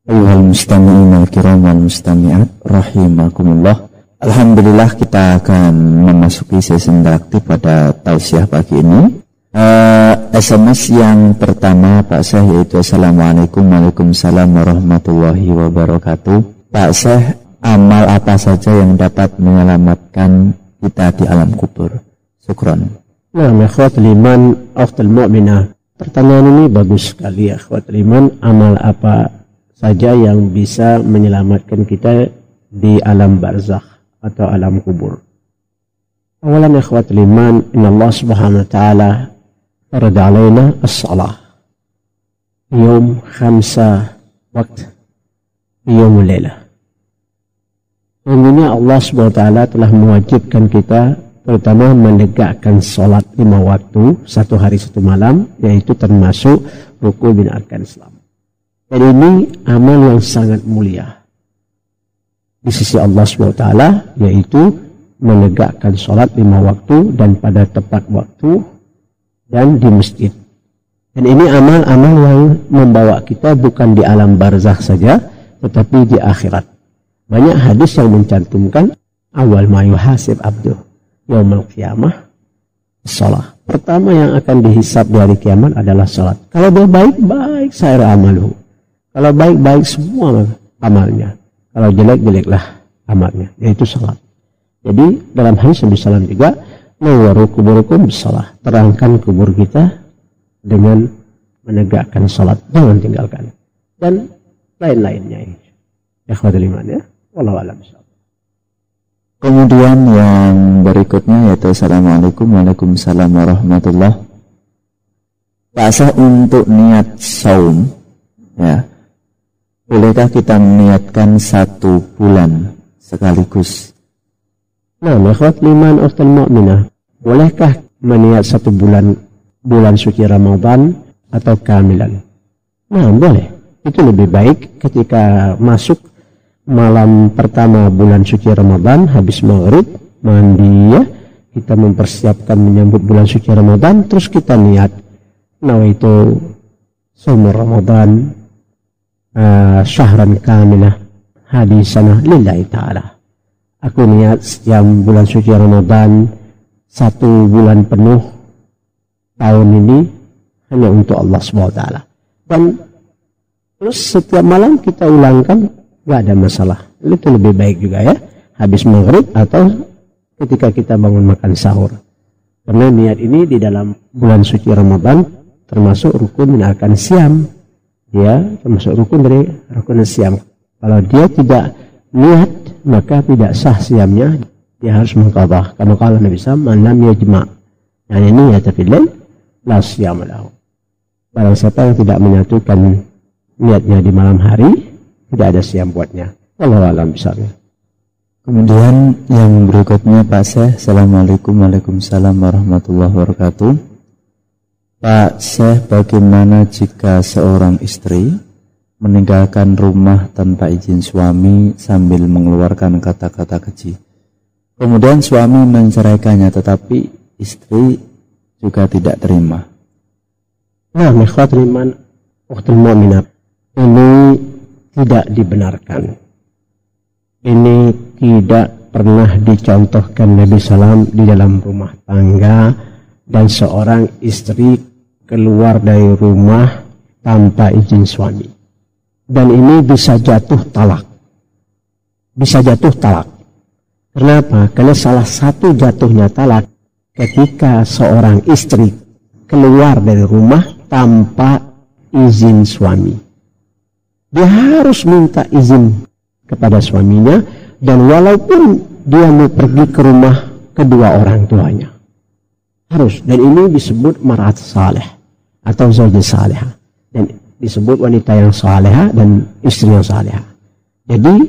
Ayuhal mustami'in al-kiram wal mustami'at rahimakumullah. Alhamdulillah kita akan memasuki sesi interaktif pada tausiah pagi ini. SMS yang pertama Pak Syekh yaitu Assalamualaikum Waalaikumsalam warahmatullahi wabarakatuh. Pak Syekh, amal apa saja yang dapat menyelamatkan kita di alam kubur? Syukran. Nah, ikhwatul iman, ukhtul mu'minah. Pertanyaan ini bagus sekali ya, ikhwatul iman. Amal apa saja yang bisa menyelamatkan kita di alam barzakh atau alam kubur? Awalan ikhwatul iman, inna Allah subhanahu wa ta'ala farada alaina as-salah yawm 5 waqt yawm laylah. Sesungguhnya Allah subhanahu wa ta'ala telah mewajibkan kita terutama menegakkan salat 5 waktu, 1 hari 1 malam, yaitu termasuk rukun bin arkan Islam. Dan ini amal yang sangat mulia di sisi Allah SWT, yaitu menegakkan sholat 5 waktu dan pada tepat waktu dan di masjid. Dan ini amal-amal yang membawa kita bukan di alam barzakh saja, tetapi di akhirat. Banyak hadis yang mencantumkan awal ma yuhasib abdu yaumul qiyamah sholat. Pertama yang akan dihisab di hari kiamat adalah sholat. Kalau dia baik-baik sair amaluhu. Kalau baik-baik semua amalnya. Kalau jelek-jeleklah amalnya, yaitu salat. Jadi dalam hadis Nabi SAW juga, nawwaru kuburukum bisalah. Terangkan kubur kita dengan menegakkan salat. Jangan tinggalkan. Dan lain-lainnya. Ikhwatul iman ya. Wallahu a'lam bishawab. Kemudian yang berikutnya yaitu Assalamualaikum Waalaikumsalam warahmatullahi. Pak Syekh, untuk niat saum ya, bolehkah kita meniatkan 1 bulan sekaligus? Nah, ikhwatul iman ukhtul mu'minah, bolehkah meniat 1 bulan suci Ramadan atau kamilan? Nah, boleh. Itu lebih baik ketika masuk malam pertama bulan suci Ramadan, habis maghrib, mandi ya, kita mempersiapkan menyambut bulan suci Ramadan, terus kita niat nawaitu shaum Ramadan syahran kamilah hadisana lillahi ta'ala. Aku niat setiap bulan suci Ramadan 1 bulan penuh tahun ini hanya untuk Allah SWT. Dan terus setiap malam kita ulangkan, gak ada masalah. Itu lebih baik juga ya, habis maghrib atau ketika kita bangun makan sahur. Karena niat ini di dalam bulan suci Ramadan termasuk rukun min arkan siam. Ya, termasuk rukun dari rukun siam. Kalau dia tidak niat, maka tidak sah siamnya. Dia harus mengqadha. Kama qala Nabi SAW, man lam yajma' yani niyata fil lail la siyam lahu. Barang siapa yang tidak menyatukan niatnya di malam hari, tidak ada siam buatnya. Wallahu a'lam bishawab. Kemudian yang berikutnya Pak Syekh, Assalamualaikum Waalaikumsalam warahmatullahi wabarakatuh. Pak Syekh, bagaimana jika seorang istri meninggalkan rumah tanpa izin suami sambil mengeluarkan kata-kata keji? Kemudian suami menceraikannya, tetapi istri juga tidak terima. Nah, ikhwatul iman, ukhtul mu'minat, ini tidak dibenarkan. Ini tidak pernah dicontohkan Nabi SAW di dalam rumah tangga, dan seorang istri keluar dari rumah tanpa izin suami. Dan ini bisa jatuh talak. Bisa jatuh talak. Kenapa? Karena salah satu jatuhnya talak ketika seorang istri keluar dari rumah tanpa izin suami. Dia harus minta izin kepada suaminya, dan walaupun dia mau pergi ke rumah kedua orang tuanya. Harus. Dan ini disebut mar'at salih atau zawjah salihah, dan disebut wanita yang salihah dan istri yang salihah. Jadi,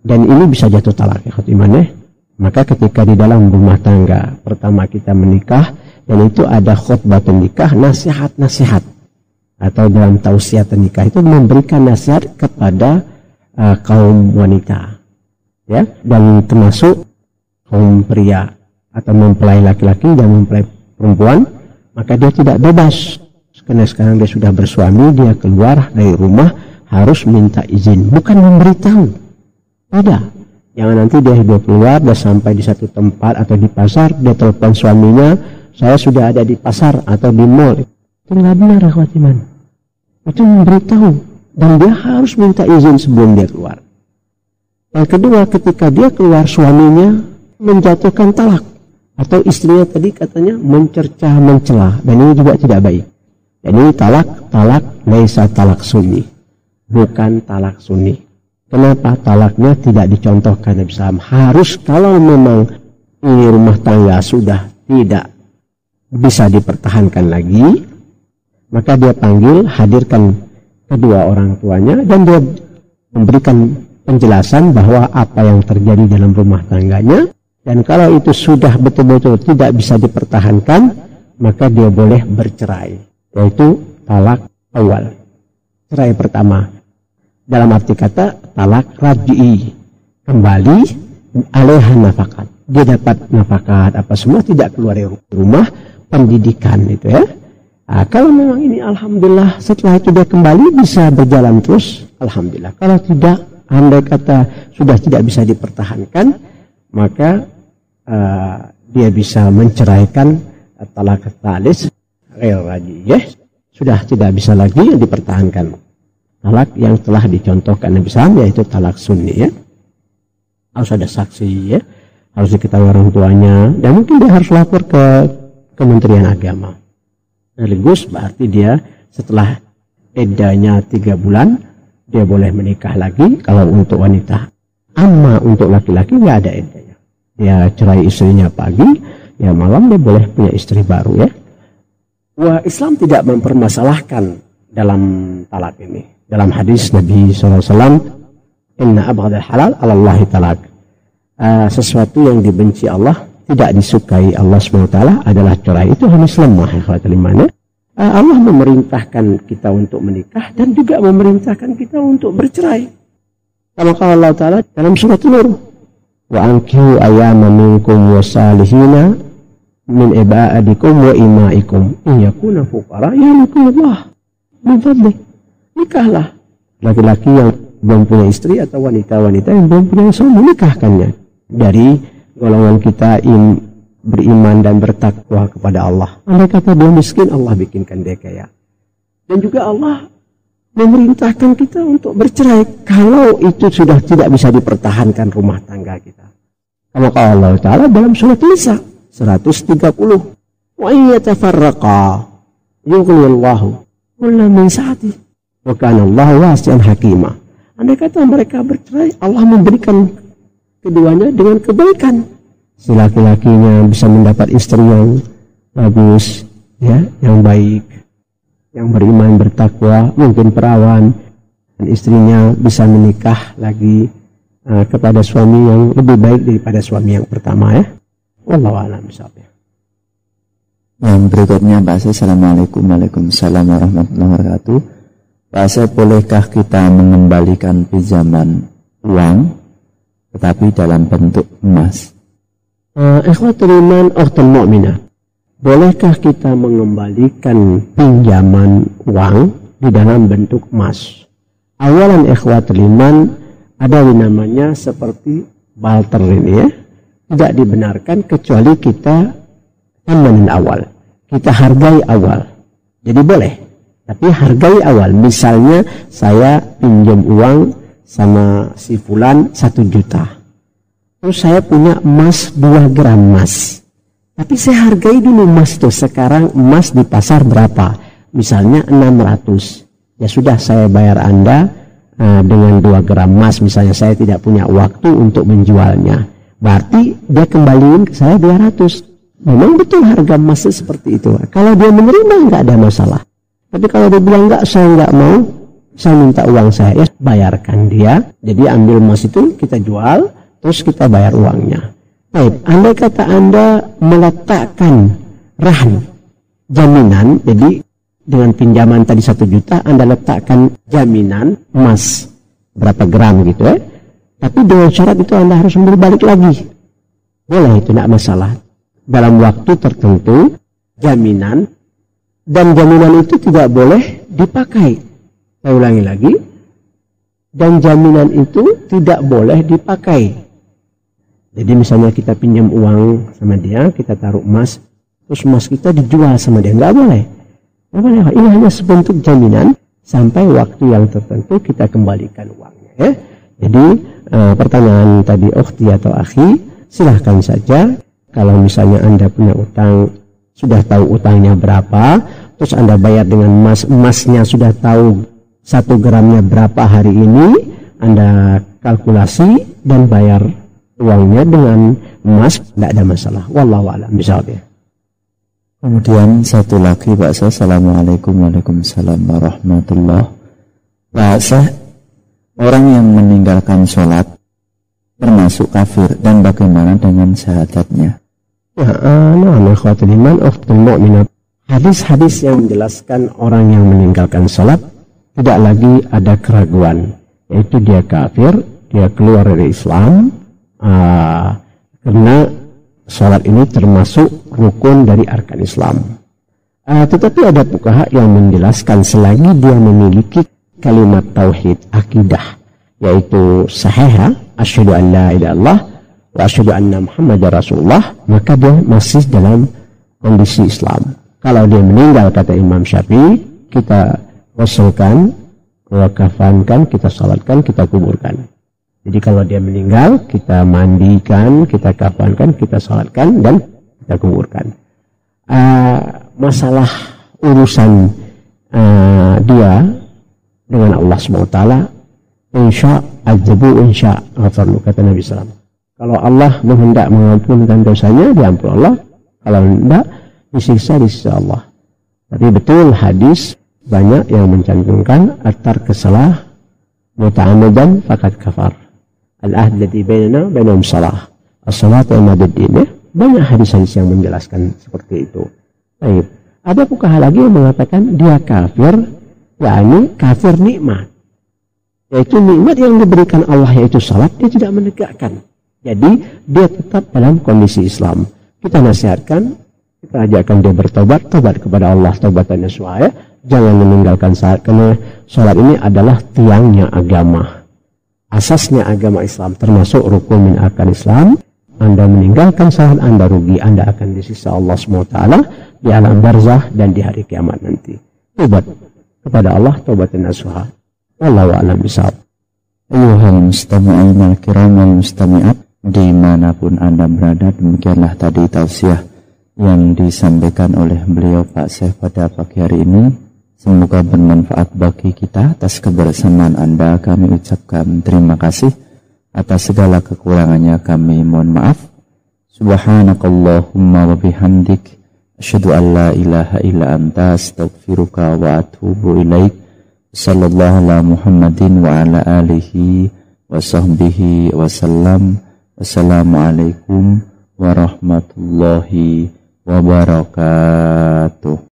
dan ini bisa jatuh talak ya khotimane. Maka ketika di dalam rumah tangga pertama kita menikah, dan itu ada khutbah nikah, nasihat-nasihat, atau dalam tausiah nikah itu memberikan nasihat kepada kaum wanita ya, dan termasuk kaum pria atau mempelai laki-laki dan mempelai perempuan, maka dia tidak bebas. Karena sekarang dia sudah bersuami, dia keluar dari rumah harus minta izin, bukan memberitahu. Tidak. Jangan nanti dia keluar, dia sampai di satu tempat atau di pasar, dia telepon suaminya, saya sudah ada di pasar atau di mall. Itu nggak benar, akhwat iman. Itu memberitahu, dan dia harus minta izin sebelum dia keluar. Yang kedua, ketika dia keluar, suaminya menjatuhkan talak, atau istrinya tadi katanya mencercah, mencela, dan ini juga tidak baik. Dan ini talak laisa talak sunni, bukan talak sunni. Kenapa talaknya tidak dicontohkan Nabi SAW? Harus kalau memang ini rumah tangga sudah tidak bisa dipertahankan lagi, maka dia panggil, hadirkan kedua orang tuanya, dan dia memberikan penjelasan bahwa apa yang terjadi dalam rumah tangganya, dan kalau itu sudah betul-betul tidak bisa dipertahankan, maka dia boleh bercerai, yaitu talak awal, cerai pertama. Dalam arti kata talak raj'i, kembali alaiha nafakat, dia dapat nafakat apa semua, tidak keluar dari rumah, pendidikan itu ya. Nah, kalau memang ini alhamdulillah setelah itu dia kembali bisa berjalan terus, alhamdulillah. Kalau tidak, andai kata sudah tidak bisa dipertahankan, maka dia bisa menceraikan talak tsalis ghair raj'i, ya. Sudah tidak bisa lagi dipertahankan. Talak yang telah dicontohkan Nabi SAW, yaitu talak sunni, ya. Harus ada saksi, ya. Harus diketahui orang tuanya, dan mungkin dia harus lapor ke Kementerian Agama. Sekaligus berarti dia setelah iddahnya 3 bulan, dia boleh menikah lagi kalau untuk wanita. Amma untuk laki-laki nggak ada iddahnya. Dia cerai istrinya pagi, ya malam dia boleh punya istri baru, ya. Wah, Islam tidak mempermasalahkan dalam talak ini. Dalam hadis Nabi SAW, inna abghadal halal ala Allahi talak. Sesuatu yang dibenci Allah, tidak disukai Allah SWT adalah cerai. Itu hadis lemah, Allah memerintahkan kita untuk menikah dan juga memerintahkan kita untuk bercerai. Sama kalau Allah Ta'ala dalam surat Nur, wa ankihu ayyama minkum wasalihina min ibadikum wa imaikum in yakuna fuqara yahdikumullah min fadlih. Nikahlah laki-laki yang belum punya istri atau wanita-wanita yang belum punya suami, nikahkannya dari golongan kita beriman dan bertakwa kepada Allah. Andai kata dia miskin, Allah bikinkan dia kaya. Dan juga Allah memerintahkan kita untuk bercerai kalau itu sudah tidak bisa dipertahankan rumah tangga kita. Maka Allah Ta'ala dalam surat Nisa 130, wa in yatafarraqa yughnillahu kullam min sa'atihi wa kana Allahu wasi'an hakima. Andai kata mereka bercerai, Allah memberikan keduanya dengan kebaikan. Si laki-lakinya bisa mendapat istri yang bagus, ya, yang baik, yang beriman, bertakwa, mungkin perawan, dan istrinya bisa menikah lagi kepada suami yang lebih baik daripada suami yang pertama, ya. Wallahu a'lam bishawab. Yang berikutnya Pak, Assalamualaikum Waalaikumsalam warahmatullahi wabarakatuh. Pak, bolehkah kita mengembalikan pinjaman uang tetapi dalam bentuk emas? Ikhwatul iman, ukhtul mu'minah, bolehkah kita mengembalikan pinjaman uang di dalam bentuk emas? Awalan ikhwatul iman, ada yang namanya seperti barter ini, ya. Tidak dibenarkan kecuali kita tamanin awal, kita hargai awal. Jadi boleh, tapi hargai awal. Misalnya saya pinjam uang sama si fulan 1 juta. Terus saya punya emas 2 gram emas. Tapi saya hargai dulu emas tuh. Sekarang emas di pasar berapa? Misalnya 600. Ya sudah, saya bayar Anda dengan 2 gram emas. Misalnya saya tidak punya waktu untuk menjualnya. Berarti dia kembaliin ke saya 200. Memang betul harga emasnya seperti itu. Kalau dia menerima nggak ada masalah. Tapi kalau dia bilang nggak, saya nggak mau, saya minta uang saya, ya bayarkan dia. Jadi ambil emas itu kita jual, terus kita bayar uangnya. Baik, andai kata Anda meletakkan rahn, jaminan, jadi dengan pinjaman tadi 1 juta, Anda letakkan jaminan emas berapa gram gitu, ya. Tapi dengan syarat itu Anda harus membeli balik lagi. Boleh, itu tidak masalah. Dalam waktu tertentu, jaminan, dan jaminan itu tidak boleh dipakai. Saya ulangi lagi, Dan jaminan itu tidak boleh dipakai. Jadi misalnya kita pinjam uang sama dia, kita taruh emas, terus emas kita dijual sama dia, nggak boleh. Nggak boleh. Ini hanya sebentuk jaminan sampai waktu yang tertentu kita kembalikan uangnya. Ya. Jadi pertanyaan tadi ukhti atau akhi, silahkan saja. Kalau misalnya Anda punya utang, sudah tahu utangnya berapa, terus Anda bayar dengan emas, emasnya sudah tahu 1 gramnya berapa hari ini, Anda kalkulasi dan bayar uangnya dengan emas, tidak ada masalah. Wallahu a'lam bishawab. Kemudian satu lagi Pak Syekh, Assalamualaikum Waalaikumsalam warahmatullahi. Pak Syekh, orang yang meninggalkan sholat termasuk kafir dan bagaimana dengan syahadatnya? Hadis-hadis yang menjelaskan orang yang meninggalkan sholat tidak lagi ada keraguan, yaitu dia kafir, dia keluar dari Islam, karena sholat ini termasuk rukun dari arkan Islam. Tetapi ada fuqaha yang menjelaskan selagi dia memiliki kalimat tauhid, akidah, yaitu sahihah, asyhadu an la ilaha illallah wa asyhadu anna Muhammadar Rasulullah, maka dia masih dalam kondisi Islam. Kalau dia meninggal, kata Imam Syafi'i, kita wasulkan, kafankan, kita salatkan, kita kuburkan. Jadi kalau dia meninggal, kita mandikan, kita kafankan, kita salatkan, dan kita kuburkan. Masalah urusan dia dengan Allah SWT, insya azabu insya ghafarlu, kata Nabi SAW. Kalau Allah menghendak mengampunkan dosanya, diampuni Allah. Kalau tidak, disiksa Allah. Tapi betul hadis banyak yang mencantumkan atar kesalah muta'ammadan faqad kafar. Al-ahd ladzi bainana bainahum salah. As-salatu amaduddin. Banyak hadis-hadis yang menjelaskan seperti itu. Baik. Ada fuqaha lagi yang mengatakan dia kafir, yakni kafir nikmat. Yaitu nikmat yang diberikan Allah, yaitu salat, dia tidak menegakkan. Jadi dia tetap dalam kondisi Islam. Kita nasihatkan, kita ajakkan dia bertobat, tobat kepada Allah, taubatannya nasuha. Jangan meninggalkan salat, karena salat ini adalah tiangnya agama. Asasnya agama Islam, termasuk rukun min arkan Islam. Anda meninggalkan salat, Anda rugi, Anda akan disiksa Allah SWT di alam barzah dan di hari kiamat nanti. Tobat kepada Allah, taubatan nasuha. Wallahu a'lam bishawab. Ayuhal mustami'in al-kiram wal mustami'at, dimanapun Anda berada, demikianlah tadi tausiah yang disampaikan oleh beliau Pak Syekh pada pagi hari ini. Semoga bermanfaat bagi kita. Atas kebersamaan Anda kami ucapkan terima kasih. Atas segala kekurangannya kami mohon maaf. Subhanakallahumma wa bihamdik, asyhadu an la ilaha illa anta, astaghfiruka wa atubu ilaik. Sallallahu ala Muhammadin wa ala alihi wa sahbihi wa sallam. Wassalamualaikum warahmatullahi wabarakatuh.